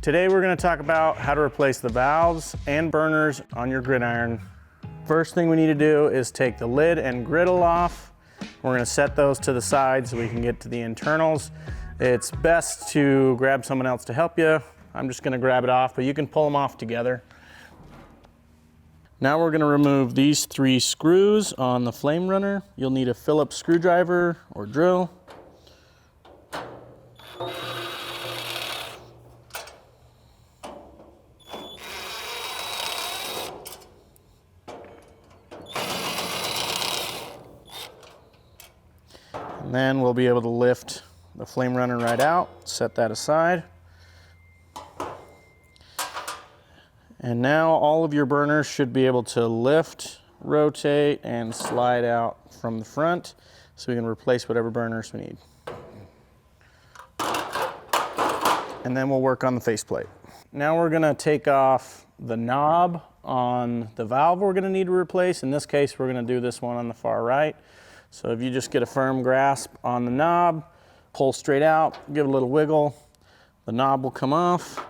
Today we're going to talk about how to replace the valves and burners on your gridiron. First thing we need to do is take the lid and griddle off. We're going to set those to the side so we can get to the internals. It's best to grab someone else to help you. I'm just going to grab it off, but you can pull them off together. Now we're going to remove these 3 screws on the flame runner. You'll need a Phillips screwdriver or drill. And then we'll be able to lift the flame runner right out, set that aside. And now all of your burners should be able to lift, rotate, and slide out from the front so we can replace whatever burners we need. And then we'll work on the faceplate. Now we're gonna take off the knob on the valve we're gonna need to replace. In this case, we're gonna do this one on the far right. So if you just get a firm grasp on the knob, pull straight out, give it a little wiggle, the knob will come off,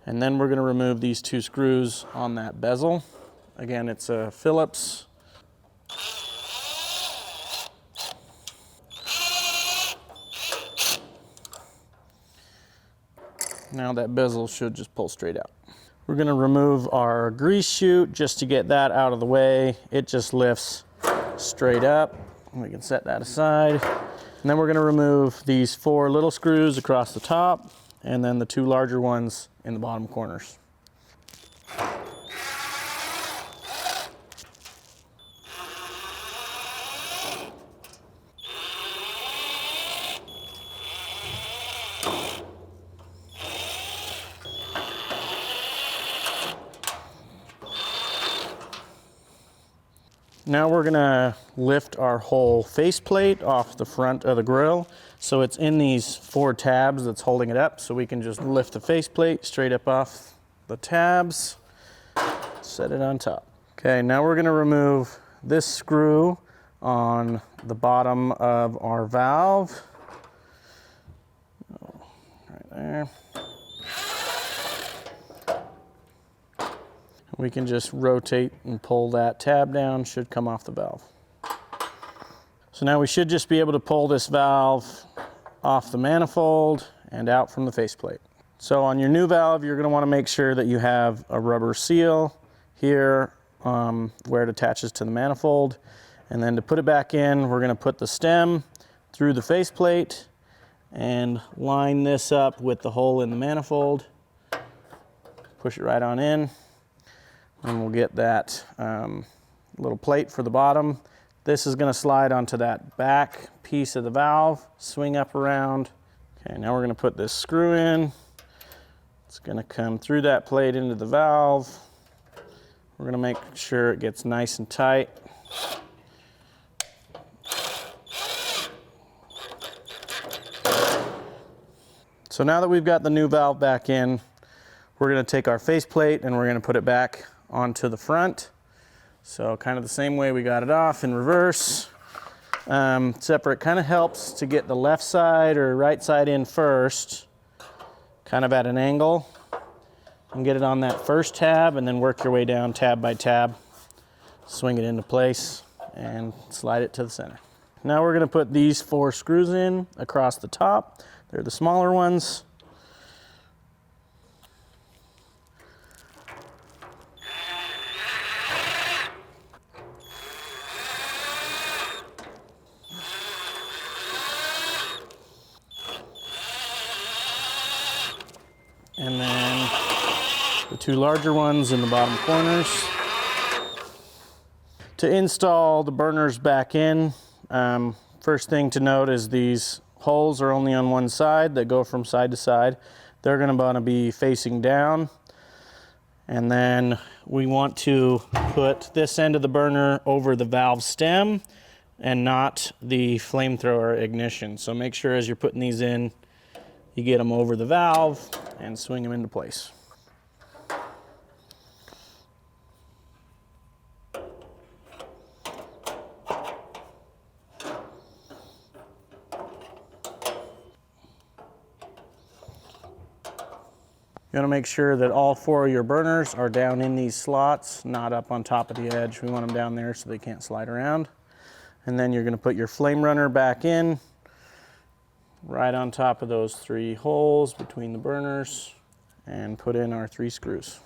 and then we're going to remove these 2 screws on that bezel. Again, it's a Phillips. Now that bezel should just pull straight out. We're going to remove our grease chute just to get that out of the way. It just lifts straight up. We can set that aside. And then we're going to remove these 4 little screws across the top and then the 2 larger ones in the bottom corners. Now we're gonna lift our whole faceplate off the front of the grill. So it's in these 4 tabs that's holding it up. So we can just lift the faceplate straight up off the tabs, set it on top. Okay, now we're gonna remove this screw on the bottom of our valve. Right there. We can just rotate and pull that tab down, should come off the valve. So now we should just be able to pull this valve off the manifold and out from the faceplate. So on your new valve, you're gonna wanna make sure that you have a rubber seal here where it attaches to the manifold. And then to put it back in, we're gonna put the stem through the faceplate and line this up with the hole in the manifold. Push it right on in. And we'll get that little plate for the bottom. This is going to slide onto that back piece of the valve, swing up around. Okay, now we're going to put this screw in. It's going to come through that plate into the valve. We're going to make sure it gets nice and tight. So now that we've got the new valve back in, we're going to take our faceplate and we're going to put it back onto the front. So kind of the same way we got it off in reverse. Separate kind of helps to get the left side or right side in first, kind of at an angle, and get it on that first tab and then work your way down tab by tab. Swing it into place and slide it to the center. Now we're going to put these 4 screws in across the top. They're the smaller ones. And then the 2 larger ones in the bottom corners. To install the burners back in, first thing to note is these holes are only on one side. They go from side to side. They're going to want to be facing down. And then we want to put this end of the burner over the valve stem and not the flamethrower ignition. So make sure as you're putting these in, you get them over the valve and swing them into place. You wanna make sure that all 4 of your burners are down in these slots, not up on top of the edge. We want them down there so they can't slide around. And then you're gonna put your flame runner back in, right on top of those 3 holes between the burners, and put in our 3 screws.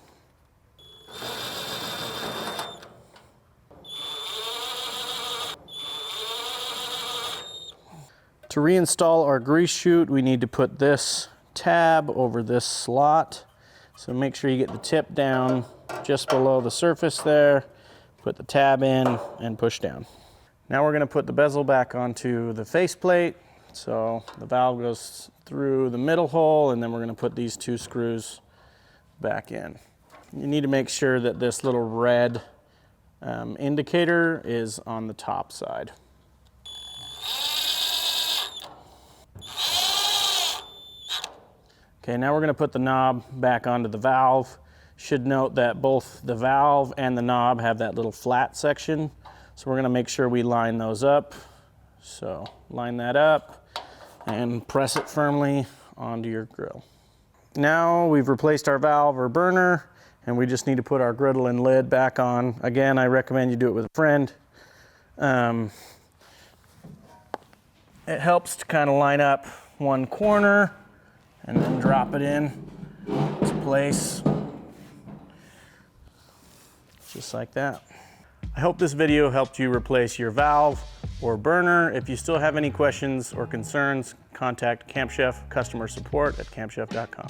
To reinstall our grease chute, we need to put this tab over this slot. So make sure you get the tip down just below the surface there, put the tab in and push down. Now we're gonna put the bezel back onto the faceplate. So the valve goes through the middle hole, and then we're gonna put these 2 screws back in. You need to make sure that this little red indicator is on the top side. Okay, now we're gonna put the knob back onto the valve. Should note that both the valve and the knob have that little flat section. So we're gonna make sure we line those up. So line that up and press it firmly onto your grill. Now we've replaced our valve or burner, and we just need to put our griddle and lid back on. Again, I recommend you do it with a friend. It helps to kind of line up one corner and then drop it in its place, just like that. I hope this video helped you replace your valve or burner. If you still have any questions or concerns, contact Camp Chef customer support at campchef.com.